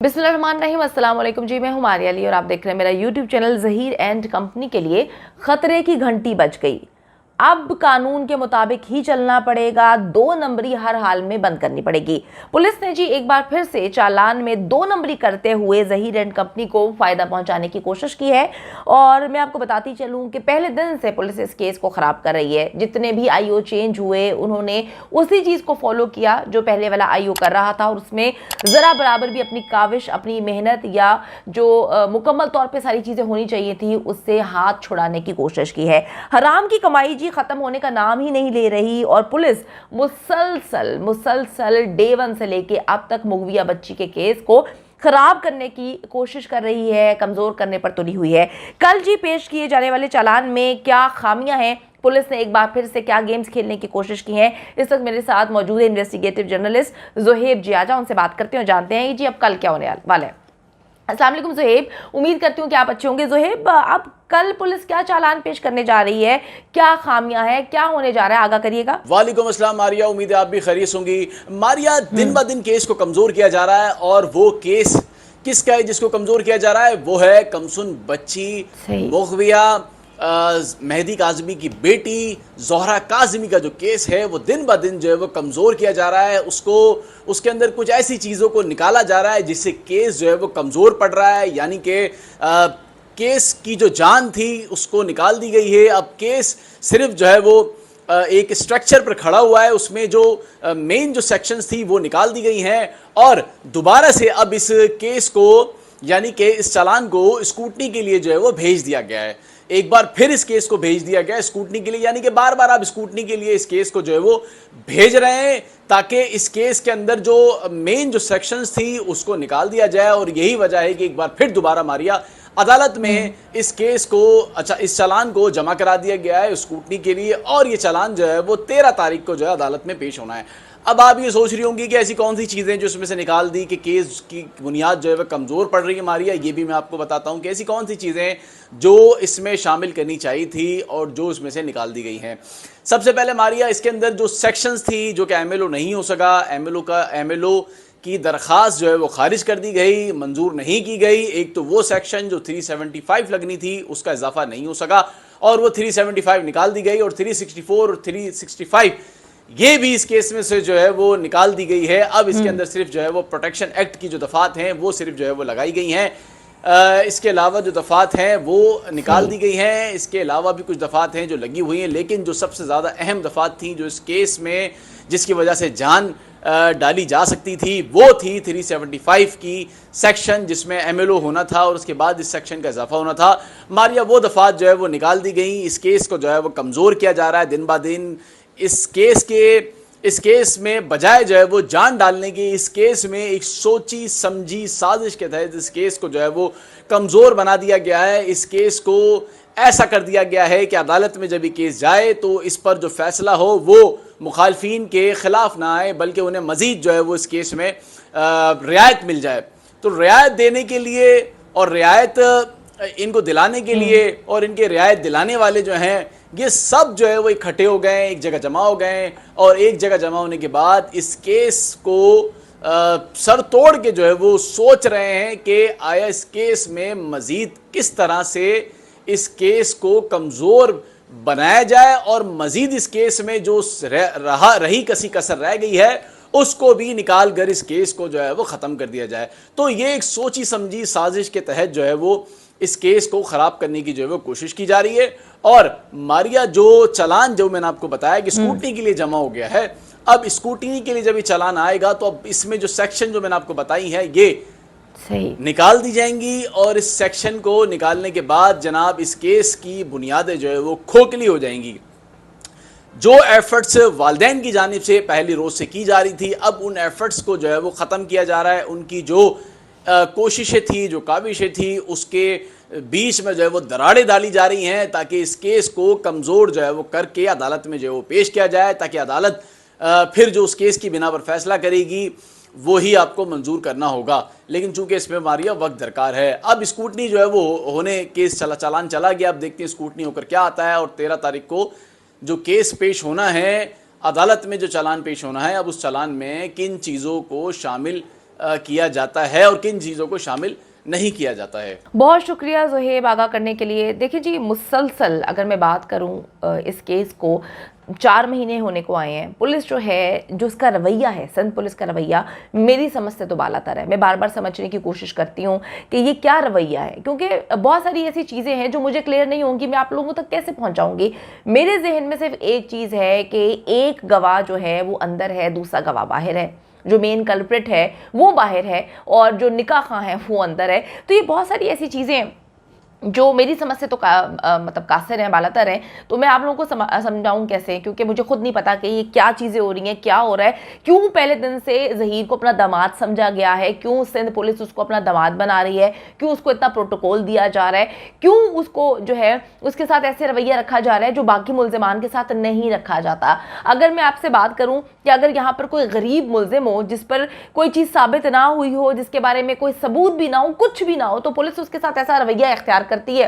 बिस्मिल्लाहिर्रहमानिर्रहीम, अस्सलाम वालेकुम जी। मैं हूं मारिया अली और आप देख रहे हैं मेरा YouTube channel. Zaheer and company के लिए खतरे की घंटी बज गई। अब कानून के मुताबिक ही चलना पड़ेगा, 2 नंबरी हर हाल में बंद करनी पड़ेगी। पुलिस ने जी एक बार फिर से चालान में 2 नंबरी करते हुए ज़हीर एंड कंपनी को फायदा पहुंचाने की कोशिश की है। और मैं आपको बताती चलूं कि पहले दिन से पुलिस इस केस को खराब कर रही है। जितने भी आईओ चेंज हुए उन्होंने उसी चीज को फॉलो किया जो पहले वाला आईओ कर रहा था, और उसमें जरा बराबर भी अपनी काविश, अपनी मेहनत या जो मुकम्मल तौर पे सारी चीजें होनी चाहिए थी उससे हाथ छुड़ाने की कोशिश की है। हराम की कमाई जी खत्म होने का नाम ही नहीं ले रही, और पुलिस मुसलसल डे 1 से लेके अब तक मुगविया बच्ची के केस को खराब करने की कोशिश कर रही है, कमजोर करने पर तुली हुई है। कल जी पेश किए जाने वाले चालान में क्या खामियां हैं, पुलिस ने एक बार फिर से क्या गेम्स खेलने की कोशिश की है, इस वक्त मेरे साथ मौजूद है इन्वेस्टिगेटिव जर्नलिस्ट ज़ुहैब जियाजा। उनसे बात करते हैं और जानते हैं जी अब कल क्या होने वाला है। अस्सलाम वालेकुम ज़ुहैब, उम्मीद करती हूँ कि आप अच्छे होंगे। ज़ुहैब, अब कल पुलिस क्या चालान पेश करने जा रही है, क्या खामियां हैं, क्या होने जा रहा है, आगाह करिएगा। वालेकुम अस्सलाम मारिया, उम्मीद है आप भी खैरियत होंगी। मारिया, दिन ब दिन केस को कमजोर किया जा रहा है, और वो केस किसका है जिसको कमजोर किया जा रहा है? वो है कमसुन बच्ची मुगविया मेहदी काज़मी की बेटी ज़ोहरा काज़मी का जो केस है वो दिन ब दिन जो है वो कमज़ोर किया जा रहा है। उसको उसके अंदर कुछ ऐसी चीज़ों को निकाला जा रहा है जिससे केस जो है वो कमज़ोर पड़ रहा है, यानी कि केस की जो जान थी उसको निकाल दी गई है। अब केस सिर्फ जो है वो एक स्ट्रक्चर पर खड़ा हुआ है, उसमें जो मेन जो सेक्शंस थी वो निकाल दी गई हैं, और दोबारा से अब इस केस को यानी कि इस चालान को स्कूटनी के लिए जो है वो भेज दिया गया है। एक बार फिर इस केस को भेज दिया गया स्कूटनी के लिए, यानी कि बार बार आप स्कूटनी के लिए इस केस को जो है वो भेज रहे हैं ताकि इस केस के अंदर जो मेन जो सेक्शंस थी उसको निकाल दिया जाए। और यही वजह है कि एक बार फिर दोबारा मारिया अदालत में इस केस को इस चालान को जमा करा दिया गया है स्कूटनी के लिए, और ये चालान जो है वो 13 तारीख को जो है अदालत में पेश होना है। अब आप ये सोच रही होंगी कि ऐसी कौन सी चीज़ें जो इसमें से निकाल दी कि केस की बुनियाद जो है वह कमज़ोर पड़ रही है मारिया, ये भी मैं आपको बताता हूँ कि ऐसी कौन सी चीज़ें जो इसमें शामिल करनी चाहिए थी और जो इसमें से निकाल दी गई हैं। सबसे पहले मारिया, इसके अंदर जो सेक्शंस थी जो कि एमएलओ नहीं हो सका, एमएलओ की दरख्वास्त जो है वो खारिज कर दी गई, मंजूर नहीं की गई। एक तो वो सेक्शन जो 375 लगनी थी उसका इजाफा नहीं हो सका, और वो 375 निकाल दी गई, और 364 और 365 ये भी इस केस में से जो है वो निकाल दी गई है। अब इसके अंदर सिर्फ जो है वो प्रोटेक्शन एक्ट की जो दफात हैं वो सिर्फ जो है वो लगाई गई हैं। इसके अलावा जो दफात हैं वो निकाल दी गई हैं। इसके अलावा भी कुछ दफात हैं जो लगी हुई हैं, लेकिन जो सबसे ज़्यादा अहम दफात थी जो इस केस में जिसकी वजह से जान डाली जा सकती थी वो थी 375 की सेक्शन, जिसमें एमएलओ होना था और उसके बाद इस सेक्शन का इजाफा होना था। मारिया, वो दफात जो है वो निकाल दी गई। इस केस को जो है वो कमज़ोर किया जा रहा है दिन ब दिन। इस केस में बजाय जो है वो जान डालने की, इस केस में एक सोची समझी साजिश के तहत इस केस को जो है वो कमज़ोर बना दिया गया है। इस केस को ऐसा कर दिया गया है कि अदालत में जब ये केस जाए तो इस पर जो फैसला हो वो मुखालफिन के ख़िलाफ़ ना आए, बल्कि उन्हें मज़ीद जो है वो इस केस में रियायत मिल जाए। तो रियायत देने के लिए और रियायत इनको दिलाने के लिए और इनके रियायत दिलाने वाले जो हैं ये सब जो है वो इकट्ठे हो गए, एक जगह जमा हो गए, और एक जगह जमा होने के बाद इस केस को सर तोड़ के जो है वो सोच रहे हैं कि आया इस केस में मज़ीद किस तरह से इस केस को कमज़ोर बनाया जाए, और मज़ीद इस केस में जो रही कसी कसर रह गई है उसको भी निकाल कर इस केस को जो है वो ख़त्म कर दिया जाए। तो ये एक सोची समझी साजिश के तहत जो है वो इस केस को ख़राब करने की जो है वो कोशिश की जा रही है। और मारिया, जो चालान जो मैंने आपको बताया कि स्कूटनी के लिए जमा हो गया है, अब स्कूटनी के लिए जब ये चालान आएगा तो अब इसमें जो सेक्शन जो मैंने आपको बताई है ये सही निकाल दी जाएंगी, और इस सेक्शन को निकालने के बाद जनाब इस केस की बुनियादें जो है वो खोखली हो जाएंगी। जो एफर्ट्स वालिदैन की जानिब से पहली रोज़ से की जा रही थी, अब उन एफर्ट्स को जो है वो ख़त्म किया जा रहा है। उनकी जो कोशिशें थी, जो काविशें थी, उसके बीच में जो है वो दरारें डाली जा रही हैं ताकि इस केस को कमज़ोर जो है वो करके अदालत में जो है वो पेश किया जाए, ताकि अदालत फिर जो उस केस की बिना पर फैसला करेगी वो ही आपको मंजूर करना होगा। लेकिन चूंकि इसमें मारिया वक्त दरकार है, अब स्कूटनी जो है वो होने केस चालान चला गया। अब देखते हैं स्कूटनी होकर क्या आता है, और 13 तारीख को जो केस पेश होना है अदालत में, जो चालान पेश होना है, अब उस चालान में किन चीज़ों को शामिल किया जाता है और किन चीज़ों को शामिल नहीं किया जाता है। बहुत शुक्रिया ज़ुहैब आगाह करने के लिए। देखिए जी, मुसलसल अगर मैं बात करूं इस केस को 4 महीने होने को आए हैं। पुलिस जो है, जो उसका रवैया है, सिंध पुलिस का रवैया मेरी समझ से तो बालातर है। मैं बार बार समझने की कोशिश करती हूँ कि ये क्या रवैया है, क्योंकि बहुत सारी ऐसी चीज़ें हैं जो मुझे क्लियर नहीं होंगी, मैं आप लोगों तक कैसे पहुँचाऊँगी। मेरे जहन में सिर्फ एक चीज़ है कि एक गवाह जो है वो अंदर है, दूसरा गवाह बाहर है, जो मेन कल्प्रिट है वो बाहर है और जो निकाह खां है वो अंदर है। तो ये बहुत सारी ऐसी चीज़ें हैं जो मेरी समझ से तो मतलब कासिर हैं, बालातर हैं। तो मैं आप लोगों को समझाऊं कैसे, क्योंकि मुझे खुद नहीं पता कि ये क्या चीज़ें हो रही हैं, क्या हो रहा है, क्यों पहले दिन से ज़हीर को अपना दामाद समझा गया है, क्यों सिंध पुलिस उसको अपना दामाद बना रही है, क्यों उसको इतना प्रोटोकॉल दिया जा रहा है, क्यों उसको जो है उसके साथ ऐसे रवैया रखा जा रहा है जो बाकी मुल्ज़िमान के साथ नहीं रखा जाता। अगर मैं आपसे बात करूँ कि अगर यहाँ पर कोई गरीब मुल्ज़िम हो जिस पर कोई चीज़ साबित ना हुई हो, जिसके बारे में कोई सबूत भी ना हो, कुछ भी ना हो, तो पुलिस उसके साथ ऐसा रवैया इख्तियार करती है,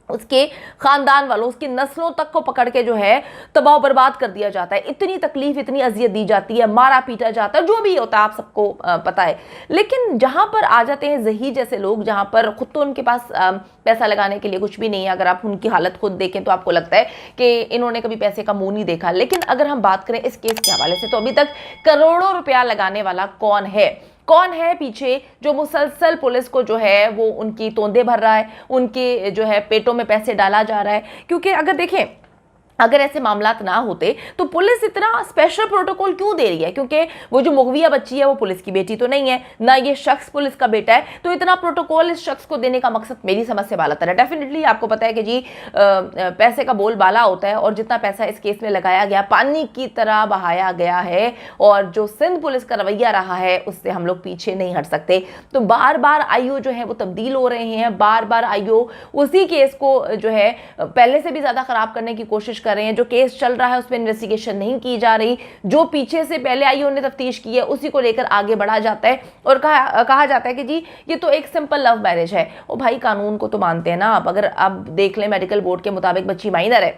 उसके खानदान वालों, उसकी नस्लों तक को पकड़ के जो है तबाह बर्बाद कर दिया जाता है। इतनी तकलीफ, इतनी अजियत दी जाती है, मारा पीटा जाता है, जो भी होता है आप सबको पता है। लेकिन जहां पर आ जाते हैं ज़हीर जैसे लोग, जहां पर खुद तो उनके पास पैसा लगाने के लिए कुछ भी नहीं है, अगर आप उनकी हालत खुद देखें तो आपको लगता है कि इन्होंने कभी पैसे का मुंह नहीं देखा। लेकिन अगर हम बात करें इस केस के हवाले से, तो अभी तक करोड़ों रुपया लगाने वाला कौन है पीछे, जो मुसलसल पुलिस को जो है वो उनकी तोंदे भर रहा है, उनके जो है पेटों में पैसे डाला जा रहा है। क्योंकि अगर देखें, अगर ऐसे मामलात ना होते तो पुलिस इतना स्पेशल प्रोटोकॉल क्यों दे रही है, क्योंकि वो जो मुगविया बच्ची है वो पुलिस की बेटी तो नहीं है, ना ये शख्स पुलिस का बेटा है, तो इतना प्रोटोकॉल इस शख्स को देने का मकसद मेरी समझ से बालातर है। डेफिनेटली आपको पता है कि जी पैसे का बोलबाला होता है, और जितना पैसा इस केस में लगाया गया, पानी की तरह बहाया गया है, और जो सिंध पुलिस का रवैया रहा है उससे हम लोग पीछे नहीं हट सकते। तो बार बार आईओ जो है वो तब्दील हो रहे हैं, बार बार आईओ उसी केस को जो है पहले से भी ज़्यादा ख़राब करने की कोशिश कर रहे हैं। जो केस चल रहा है उस पर इन्वेस्टिगेशन नहीं की जा रही, जो पीछे से पहले आईओ ने तफ्तीश की है उसी को लेकर आगे बढ़ा जाता है और कहा जाता है कि जी ये तो एक सिंपल लव मैरिज है। ओ भाई, कानून को तो मानते हैं ना आप। अगर आप देख लें मेडिकल बोर्ड के मुताबिक बच्ची माइनर है,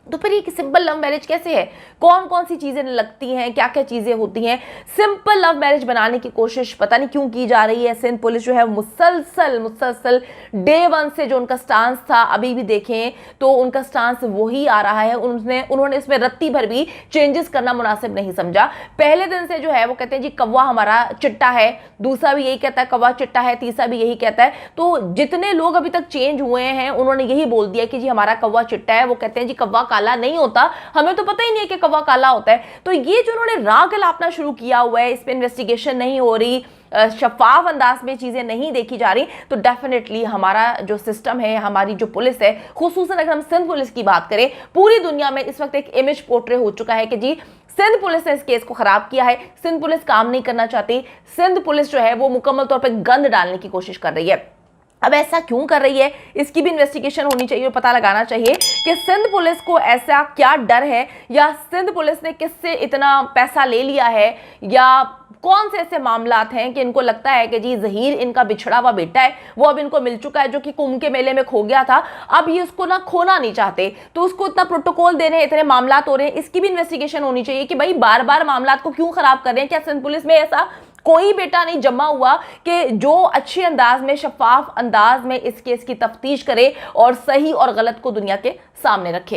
तो फिर ये सिंपल लव मैरिज कैसे है? कौन कौन सी चीजें लगती हैं, क्या क्या चीजें होती हैं? सिंपल लव मैरिज बनाने की कोशिश पता नहीं क्यों की जा रही है। सिंध पुलिस जो है मुसलसल डे 1 से जो उनका स्टांस था, अभी भी देखें तो उनका स्टांस वही आ रहा है। उन्होंने इसमें रत्ती भर भी चेंजेस करना मुनासिब नहीं समझा। पहले दिन से जो है वो कहते हैं जी कौवा हमारा चिट्टा है, दूसरा भी यही कहता है कौवा चिट्टा है, तीसरा भी यही कहता है। तो जितने लोग अभी तक चेंज हुए हैं उन्होंने यही बोल दिया कि जी हमारा कौवा चिट्टा है। वो कहते हैं जी कौवा काला नहीं होता, हमें तो पता ही नहीं है कि कौवा काला होता है। तो ये जो उन्होंने राग लापना शुरू किया हुआ है, इस पे इन्वेस्टिगेशन नहीं हो रही, शफाफ अंदाज में चीजें नहीं देखी जा रही, तो डेफिनेटली हमारा जो सिस्टम है, हमारी जो पुलिस है, खुसूसन अगर हम सिंध पुलिस की बात करें, पूरी दुनिया में इस वक्त एक इमेज पोर्ट्रे हो चुका है कि जी सिंध पुलिस ने इस केस को खराब किया है, सिंध पुलिस काम नहीं करना चाहती, सिंध पुलिस जो है वो मुकम्मल तौर पर गंद डालने की कोशिश कर रही है। अब ऐसा क्यों कर रही है, इसकी भी इन्वेस्टिगेशन होनी चाहिए और पता लगाना चाहिए कि सिंध पुलिस को ऐसा क्या डर है, या सिंध पुलिस ने किससे इतना पैसा ले लिया है, या कौन से ऐसे मामलात हैं कि इनको लगता है कि जी ज़हीर इनका बिछड़ा हुआ बेटा है, वो अब इनको मिल चुका है, जो कि कुंभ के मेले में खो गया था, अब ये उसको ना खोना नहीं चाहते, तो उसको इतना प्रोटोकॉल दे रहे हैं, इतने मामलात हो रहे हैं। इसकी भी इन्वेस्टिगेशन होनी चाहिए कि भाई बार बार मामलात को क्यों खराब कर रहे हैं। क्या सिंध पुलिस में ऐसा कोई बेटा नहीं जमा हुआ कि जो अच्छे अंदाज में, शफाफ अंदाज में इस केस की तफ्तीश करे और सही और गलत को दुनिया के सामने रखे?